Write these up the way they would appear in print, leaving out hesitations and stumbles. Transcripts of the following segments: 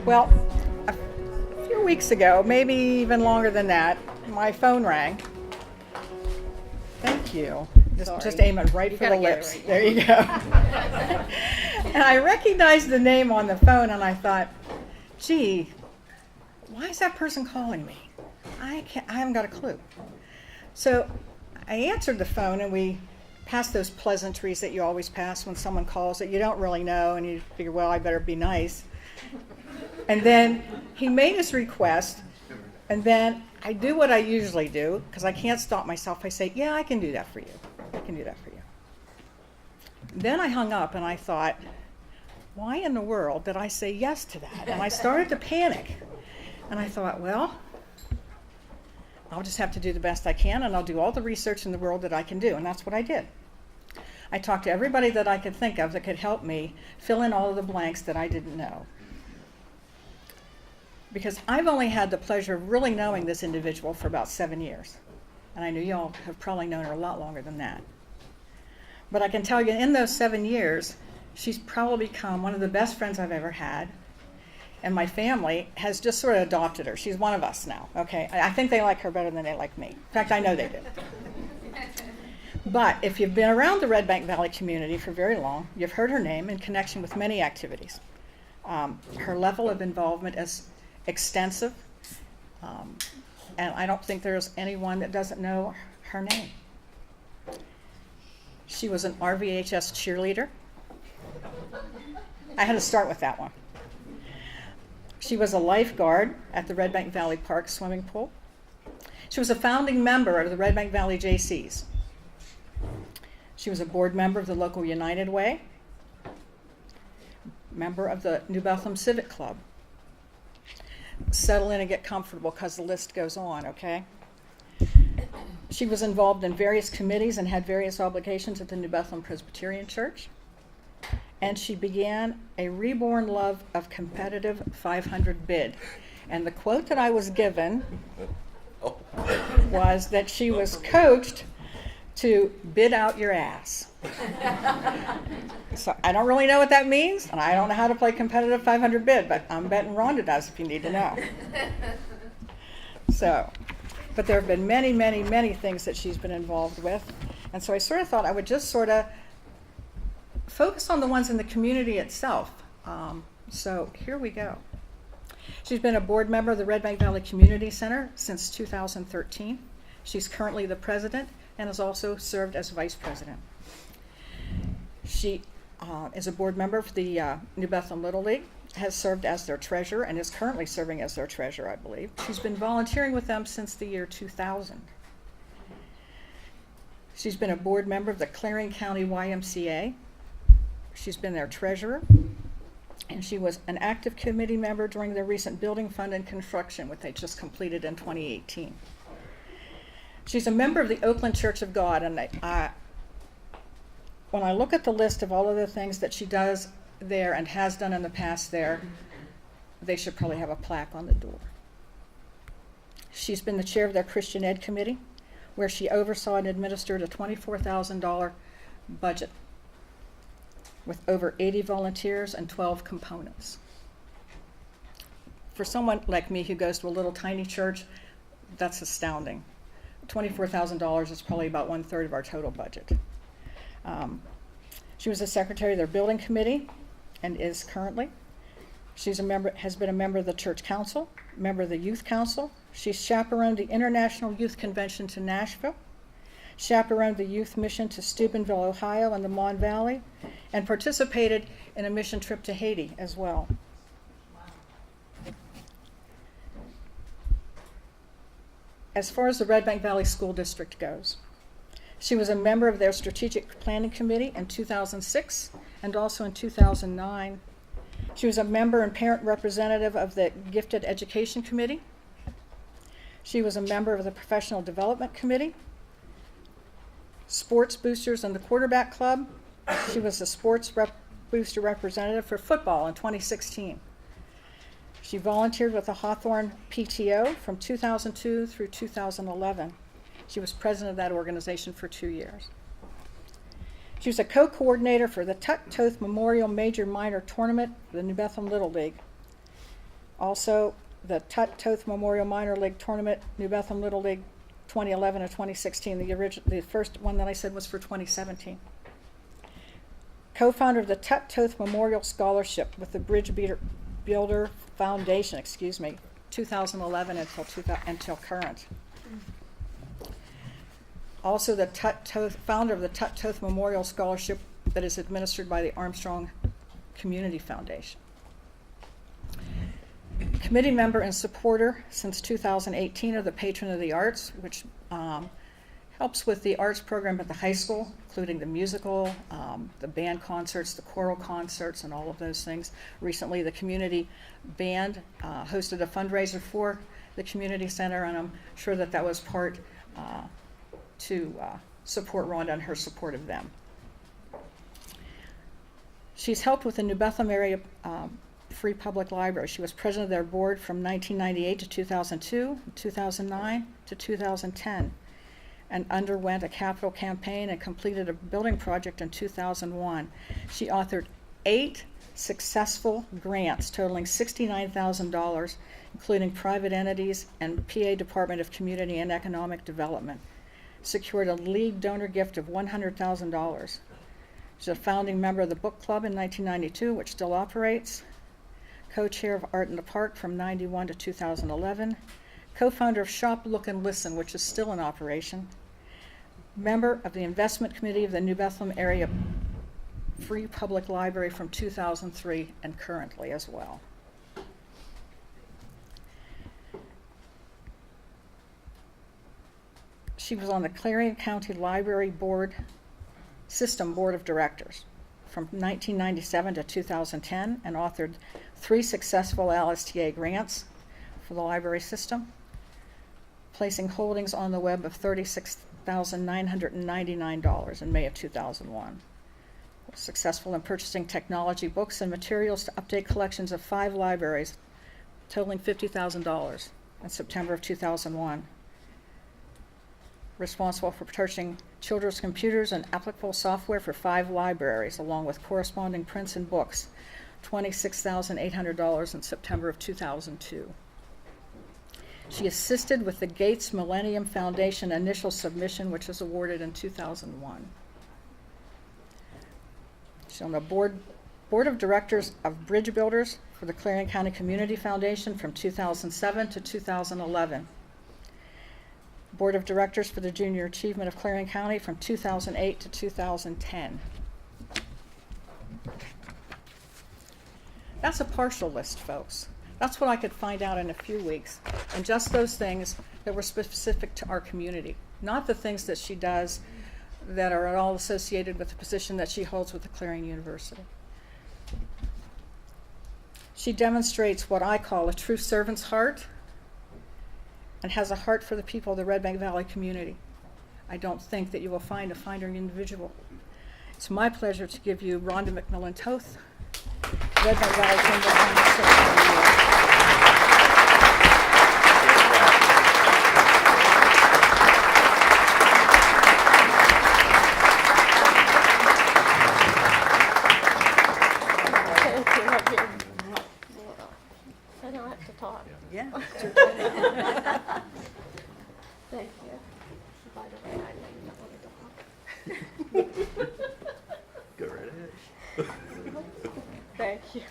Well, a few weeks ago, maybe even longer than that, my phone rang. Thank you. Just aim it right for the lips. Right. There you go. And I recognized the name on the phone, and I thought, gee, why is that person calling me? I haven't got a clue. So I answered the phone, and we passed those pleasantries that you always pass when someone calls that you don't really know, and you figure, well, I better be nice. And then he made his request, and then I do what I usually do, because I can't stop myself. I say, yeah, I can do that for you. I can do that for you. Then I hung up, and I thought, why in the world did I say yes to that? And I started to panic. And I thought, well, I'll just have to do the best I can, and I'll do all the research in the world that I can do. And that's what I did. I talked to everybody that I could think of that could help me fill in all of the blanks that I didn't know. Because I've only had the pleasure of really knowing this individual for about 7 years. And I know you all have probably known her a lot longer than that. But I can tell you, in those 7 years, she's probably become one of the best friends I've ever had. And my family has just sort of adopted her. She's one of us now, okay? I think they like her better than they like me. In fact, I know they do. But if you've been around the Redbank Valley community for very long, you've heard her name in connection with many activities. Her level of involvement is extensive, and I don't think there's anyone that doesn't know her name. She was an RVHS cheerleader. I had to start with that one. She was a lifeguard at the Redbank Valley Park swimming pool. She was a founding member of the Redbank Valley JCs. She was a board member of the local United Way, member of the New Bethlehem Civic Club. Settle in and get comfortable, because the list goes on, okay? She was involved in various committees and had various obligations at the New Bethlehem Presbyterian Church. And she began a reborn love of competitive 500 bid. And the quote that I was given was that she was coached to bid out your ass. So I don't really know what that means, and I don't know how to play competitive 500 bid, but I'm betting Rhonda does if you need to know. So, but there have been many, many, many things that she's been involved with. And so I sort of thought I would just sort of focus on the ones in the community itself. So here we go. She's been a board member of the Redbank Valley Community Center since 2013. She's currently the president and has also served as vice president. She is a board member for the New Bethlehem Little League, has served as their treasurer, and is currently serving as their treasurer, I believe. She's been volunteering with them since the year 2000. She's been a board member of the Clarion County YMCA. She's been their treasurer, and she was an active committee member during their recent building fund and construction, which they just completed in 2018. She's a member of the Oakland Church of God, and when I look at the list of all of the things that she does there and has done in the past there, they should probably have a plaque on the door. She's been the chair of their Christian Ed Committee, where she oversaw and administered a $24,000 budget with over 80 volunteers and 12 components. For someone like me who goes to a little tiny church, that's astounding. $24,000 is probably about 1/3 of our total budget. She was the secretary of their building committee and is currently. She's a member, has been a member of the church council, member of the youth council. She's chaperoned the International Youth Convention to Nashville, chaperoned the youth mission to Steubenville, Ohio and the Mon Valley, and participated in a mission trip to Haiti as well. As far as the Redbank Valley School District goes, she was a member of their Strategic Planning Committee in 2006 and also in 2009. She was a member and parent representative of the Gifted Education Committee. She was a member of the Professional Development Committee, Sports Boosters and the Quarterback Club. She was the Sports Booster representative for football in 2016. She volunteered with the Hawthorne PTO from 2002 through 2011. She was president of that organization for 2 years. She was a co-coordinator for the Toth Memorial Major Minor Tournament for the New Bethlehem Little League. Also, the Toth Memorial Minor League Tournament, New Bethlehem Little League 2011 and 2016. The first one that I said was for 2017. Co-founder of the Toth Memorial Scholarship with the Bridge Builder Foundation, 2011 until current. Also, the founder of the Toth Memorial Scholarship that is administered by the Armstrong Community Foundation. Committee member and supporter since 2018 of the Patron of the Arts, which helps with the arts program at the high school, including the musical, the band concerts, the choral concerts, and all of those things. Recently, the community band hosted a fundraiser for the community center, and I'm sure that that was part to support Rhonda and her support of them. She's helped with the New Bethlehem area Free Public Library. She was president of their board from 1998 to 2002, 2009 to 2010, and underwent a capital campaign and completed a building project in 2001. She authored 8 successful grants totaling $69,000, including private entities and PA Department of Community and Economic Development. Secured a lead donor gift of $100,000. She's a founding member of the book club in 1992, which still operates. Co-chair of Art in the Park from 91 to 2011. Co-founder of Shop, Look, and Listen, which is still in operation. Member of the Investment Committee of the New Bethlehem Area Free Public Library from 2003 and currently as well. She was on the Clarion County Library Board System Board of Directors from 1997 to 2010 and authored 3 successful LSTA grants for the library system, placing holdings on the web of $36,999 in May of 2001. Successful in purchasing technology, books, and materials to update collections of 5 libraries, totaling $50,000 in September of 2001. Responsible for purchasing children's computers and applicable software for 5 libraries, along with corresponding prints and books, $26,800 in September of 2002. She assisted with the Gates Millennium Foundation initial submission, which was awarded in 2001. She's on the board of directors of Bridge Builders for the Clarion County Community Foundation from 2007 to 2011. Board of Directors for the Junior Achievement of Clarion County from 2008 to 2010. That's a partial list, folks. That's what I could find out in a few weeks, and just those things that were specific to our community, not the things that she does that are at all associated with the position that she holds with the Clarion University. She demonstrates what I call a true servant's heart and has a heart for the people of the Redbank Valley community. I don't think that you will find a finer individual. It's my pleasure to give you Rhonda McMillen Toth, Redbank Valley Chamber of Commerce Secretary. I don't have to talk. Yeah. Thank you. By the way, I know you don't want to talk. Go right ahead. Thank you.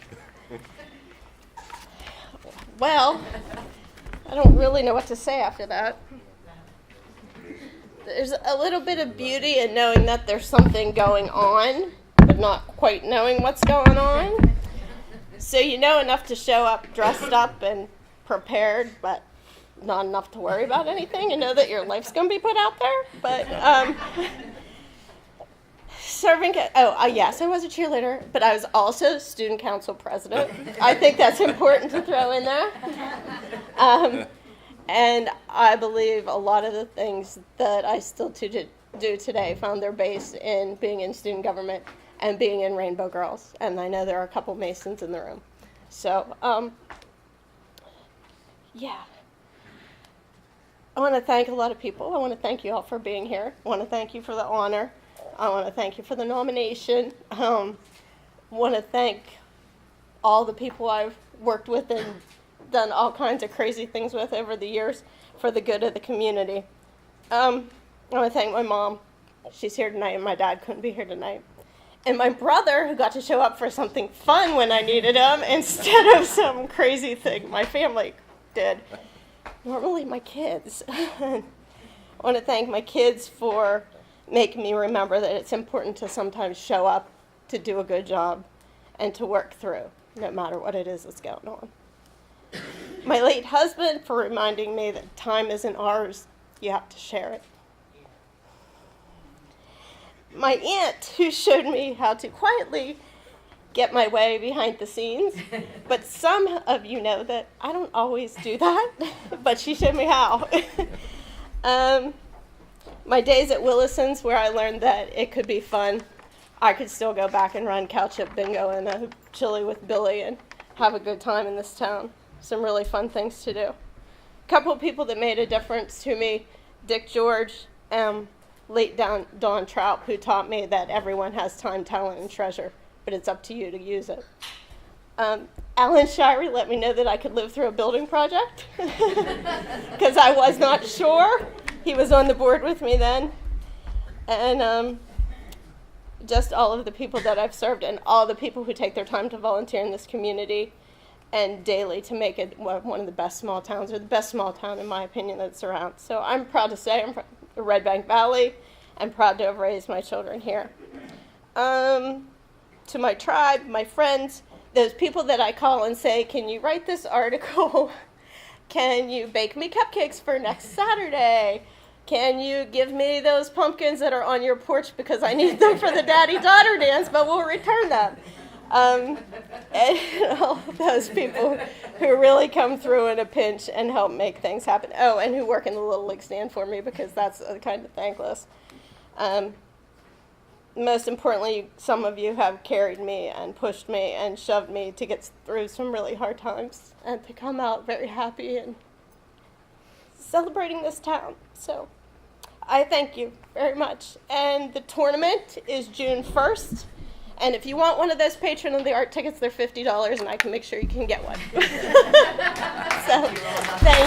Well, I don't really know what to say after that. There's a little bit of beauty in knowing that there's something going on, but not quite knowing what's going on. So you know enough to show up dressed up and prepared, but not enough to worry about anything and know that your life's going to be put out there. But yes, I was a cheerleader, but I was also student council president. I think that's important to throw in there. And I believe a lot of the things that I still do today found their base in being in student government and being in Rainbow Girls. And I know there are a couple Masons in the room. So, yeah. I want to thank a lot of people. I want to thank you all for being here. I want to thank you for the honor. I want to thank you for the nomination. I want to thank all the people I've worked with in done all kinds of crazy things with over the years for the good of the community. I want to thank my mom. She's here tonight, and my dad couldn't be here tonight. And my brother, who got to show up for something fun when I needed him instead of some crazy thing my family did. Normally my kids. I want to thank my kids for making me remember that it's important to sometimes show up, to do a good job, and to work through, no matter what it is that's going on. My late husband for reminding me that time isn't ours, you have to share it. My aunt, who showed me how to quietly get my way behind the scenes, but some of you know that I don't always do that, but she showed me how. My days at Willison's, where I learned that it could be fun. I could still go back and run cow chip bingo and a chili with Billy and have a good time in this town. Some really fun things to do. A couple of people that made a difference to me, Dick George, late Don Trout, who taught me that everyone has time, talent, and treasure, but it's up to you to use it. Alan Shirey let me know that I could live through a building project because I was not sure. He was on the board with me then. And just all of the people that I've served and all the people who take their time to volunteer in this community and daily to make it one of the best small towns, or the best small town, in my opinion, that's around. So I'm proud to say I'm from the Redbank Valley. I'm proud to have raised my children here. To my tribe, my friends, those people that I call and say, can you write this article? Can you bake me cupcakes for next Saturday? Can you give me those pumpkins that are on your porch because I need them for the daddy-daughter dance, but we'll return them. And all those people who really come through in a pinch and help make things happen. Oh, and who work in the Little League stand for me, because that's kind of thankless. Most importantly, some of you have carried me and pushed me and shoved me to get through some really hard times and to come out very happy and celebrating this town. So I thank you very much. And the tournament is June 1st. And if you want one of those Patron of the Art tickets, they're $50, and I can make sure you can get one. So, thank you.